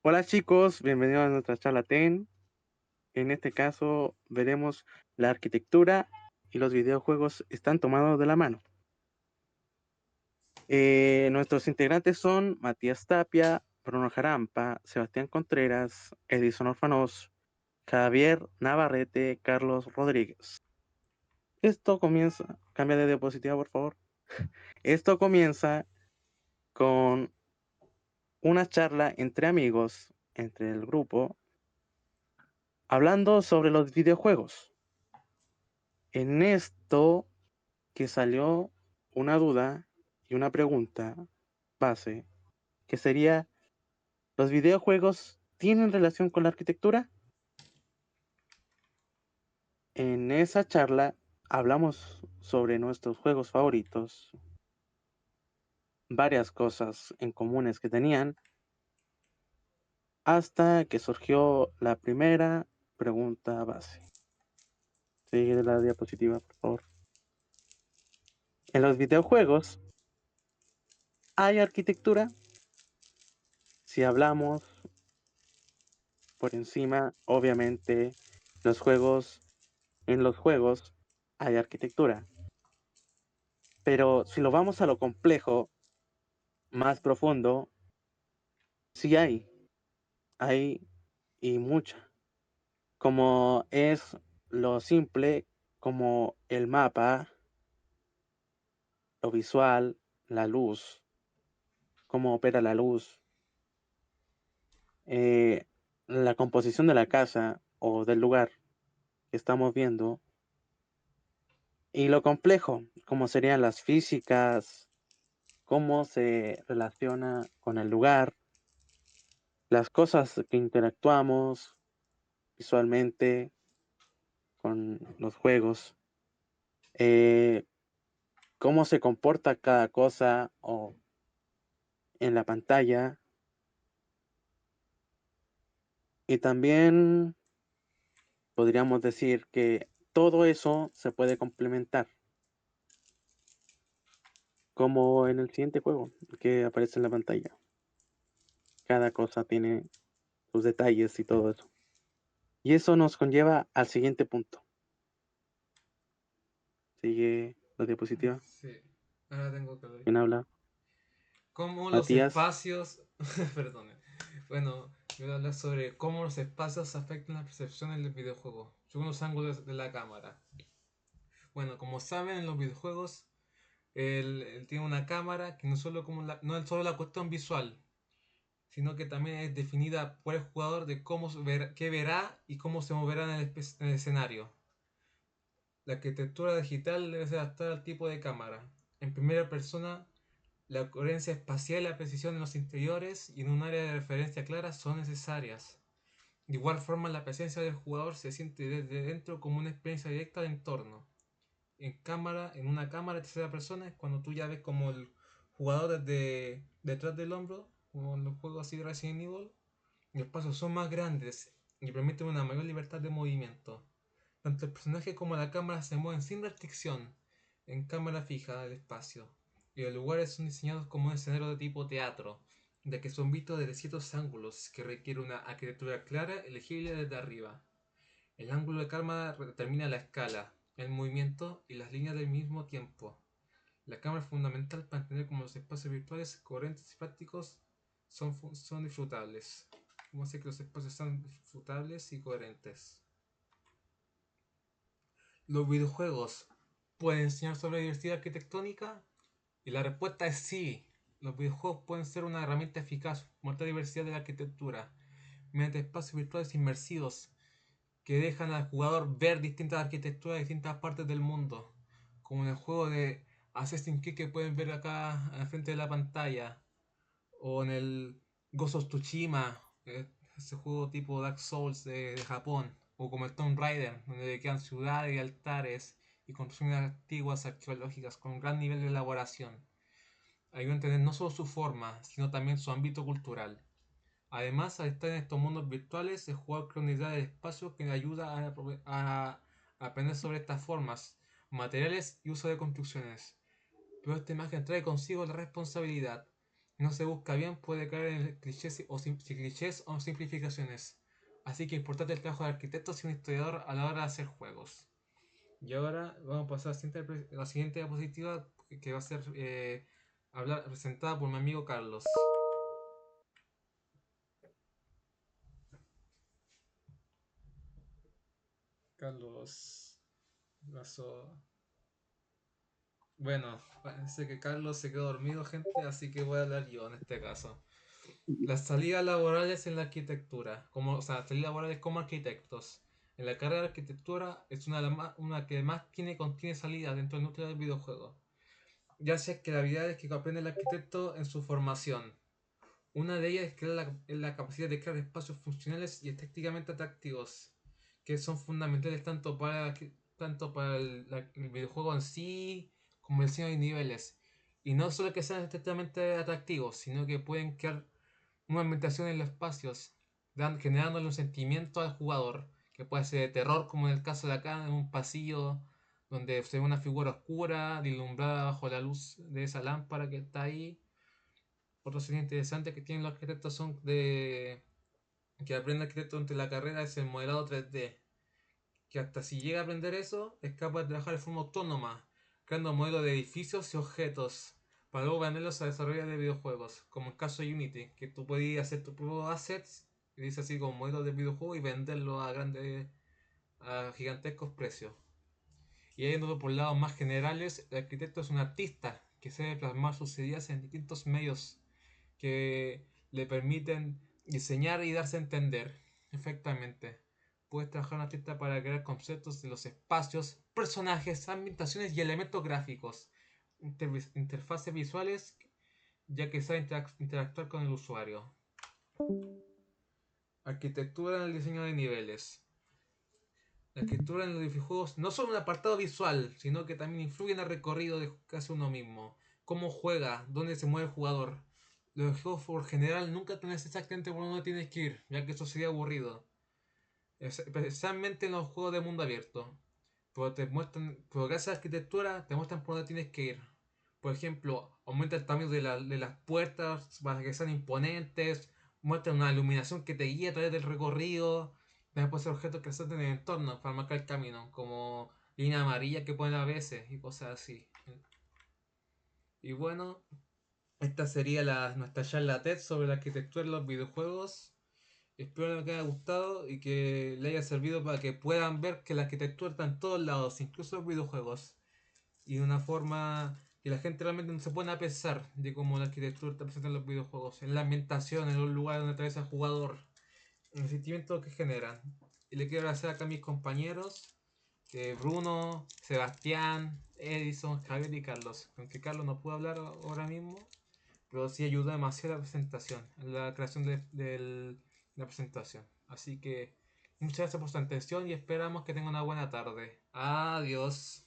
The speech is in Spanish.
Hola chicos, bienvenidos a nuestra charla TEN. En este caso veremos la arquitectura y los videojuegos están tomados de la mano. Nuestros integrantes son Matías Tapia, Bruno Jarampa, Sebastián Contreras, Edison Orfanoz, Javier Navarrete, Carlos Rodríguez. Esto comienza, cambia de diapositiva por favor. Esto comienza con una charla entre amigos, entre el grupo, hablando sobre los videojuegos. En esto que salió una duda y una pregunta base, que sería, ¿los videojuegos tienen relación con la arquitectura? En esa charla hablamos sobre nuestros juegos favoritos, varias cosas en comunes que tenían, hasta que surgió la primera pregunta base. Sigue la diapositiva, por favor. En los videojuegos, ¿hay arquitectura? Si hablamos por encima, obviamente, los juegos, en los juegos hay arquitectura. Pero si lo vamos a lo complejo, más profundo, sí hay y mucha. Como es lo simple, como el mapa, lo visual, la luz, cómo opera la luz, eh, la composición de la casa o del lugar que estamos viendo, y lo complejo, como serían las físicas, cómo se relaciona con el lugar, las cosas que interactuamos visualmente con los juegos, eh, cómo se comporta cada cosa o en la pantalla, y también podríamos decir que todo eso se puede complementar, como en el siguiente juego que aparece en la pantalla. Cada cosa tiene sus detalles y todo eso. Y eso nos conlleva al siguiente punto. Sigue la diapositiva. Sí, ahora tengo que ver. ¿Quién habla? Cómo los Matías. espacios. Perdone. Bueno, voy a hablar sobre cómo los espacios afectan la percepción en el videojuego, según los ángulos de la cámara. Bueno, como saben, en los videojuegos, él tiene una cámara que no, solo como no es solo la cuestión visual, sino que también es definida por el jugador de qué verá y cómo se moverá en el escenario. La arquitectura digital debe ser adaptada al tipo de cámara. En primera persona, la coherencia espacial y la precisión en los interiores y en un área de referencia clara son necesarias. De igual forma, la presencia del jugador se siente desde dentro como una experiencia directa del entorno. En una cámara de tercera persona es cuando tú ya ves como el jugador desde detrás del hombro, como en los juegos así de Resident Evil, los espacios son más grandes y permiten una mayor libertad de movimiento. Tanto el personaje como la cámara se mueven sin restricción en cámara fija del espacio, y los lugares son diseñados como un escenario de tipo teatro, ya que son vistos desde ciertos ángulos que requiere una arquitectura clara y legible desde arriba. El ángulo de cámara determina la escala, el movimiento y las líneas del mismo tiempo. La cámara es fundamental para entender cómo los espacios virtuales coherentes y prácticos son disfrutables. ¿Cómo hacer que los espacios sean disfrutables y coherentes? ¿Los videojuegos pueden enseñar sobre diversidad arquitectónica? Y la respuesta es sí. Los videojuegos pueden ser una herramienta eficaz para mostrar diversidad de la arquitectura mediante espacios virtuales inmersivos que dejan al jugador ver distintas arquitecturas de distintas partes del mundo, como en el juego de Assassin's Creed que pueden ver acá al frente de la pantalla, o en el Ghost of Tsushima, ese juego tipo Dark Souls de Japón, o como el Tomb Raider, donde quedan ciudades y altares y construcciones antiguas arqueológicas con un gran nivel de elaboración. Ayuda a entender no solo su forma, sino también su ámbito cultural. Además, al estar en estos mundos virtuales, el jugador crea una idea del espacio que le ayuda a aprender sobre estas formas, materiales y uso de construcciones. Pero esta imagen trae consigo la responsabilidad. no se busca bien, puede caer en clichés o simplificaciones. Así que es importante el trabajo de arquitectos y un historiador a la hora de hacer juegos. Y ahora vamos a pasar a la siguiente diapositiva que va a ser presentada por mi amigo Carlos. Carlos pasó. Bueno, parece que Carlos se quedó dormido, gente, así que voy a hablar yo en este caso. Las salidas laborales en la arquitectura, o sea, salidas laborales como arquitectos. En la carrera de arquitectura es una que más contiene salidas dentro del núcleo del videojuego. Ya sea que las habilidades que aprende el arquitecto en su formación. Una de ellas es la capacidad de crear espacios funcionales y estéticamente atractivos, que son fundamentales tanto para el videojuego en sí como el diseño de niveles. Y no solo que sean estéticamente atractivos, sino que pueden crear una ambientación en los espacios, generándole un sentimiento al jugador, que puede ser de terror, como en el caso de acá, en un pasillo donde se ve una figura oscura, deslumbrada bajo la luz de esa lámpara que está ahí. Otro sería interesante que tienen los arquitectos son de que aprende arquitecto durante la carrera es el modelado 3D, que hasta si llega a aprender eso, es capaz de trabajar de forma autónoma, creando modelos de edificios y objetos, para luego venderlos a desarrolladores de videojuegos, como en el caso de Unity, que tú podías hacer tus propios assets, y dice así como modelos de videojuegos y venderlos a gigantescos precios. Y yendo por lados más generales, el arquitecto es un artista que sabe plasmar sus ideas en distintos medios que le permiten diseñar y darse a entender efectivamente. Puedes trabajar en una artista para crear conceptos de los espacios, personajes, ambientaciones y elementos gráficos, interfaces visuales, ya que sabe interactuar con el usuario. Arquitectura en el diseño de niveles. La arquitectura en los videojuegos no solo un apartado visual, sino que también influye en el recorrido de que hace uno mismo. Cómo juega, dónde se mueve el jugador. Los juegos por general nunca tenés exactamente por dónde tienes que ir, ya que eso sería aburrido. Especialmente en los juegos de mundo abierto. Pero gracias a la arquitectura te muestran por dónde tienes que ir. Por ejemplo, aumenta el tamaño de las puertas para que sean imponentes, muestra una iluminación que te guía a través del recorrido. También puede ser objetos que salten en el entorno para marcar el camino, como línea amarilla que ponen a veces y cosas así. Y bueno, esta sería nuestra charla TED sobre la arquitectura en los videojuegos. Espero que les haya gustado y que les haya servido para que puedan ver que la arquitectura está en todos lados, incluso en los videojuegos. Y de una forma que la gente realmente no se pone a pensar de cómo la arquitectura está presente en los videojuegos, en la ambientación, en los lugares donde atraviesa el jugador, en el sentimiento que generan. Y le quiero agradecer acá a mis compañeros, Bruno, Sebastián, Edison, Javier y Carlos. Aunque Carlos no pudo hablar ahora mismo, pero sí ayudó demasiado a la presentación, en la creación de la presentación. Así que muchas gracias por su atención y esperamos que tengan una buena tarde. Adiós.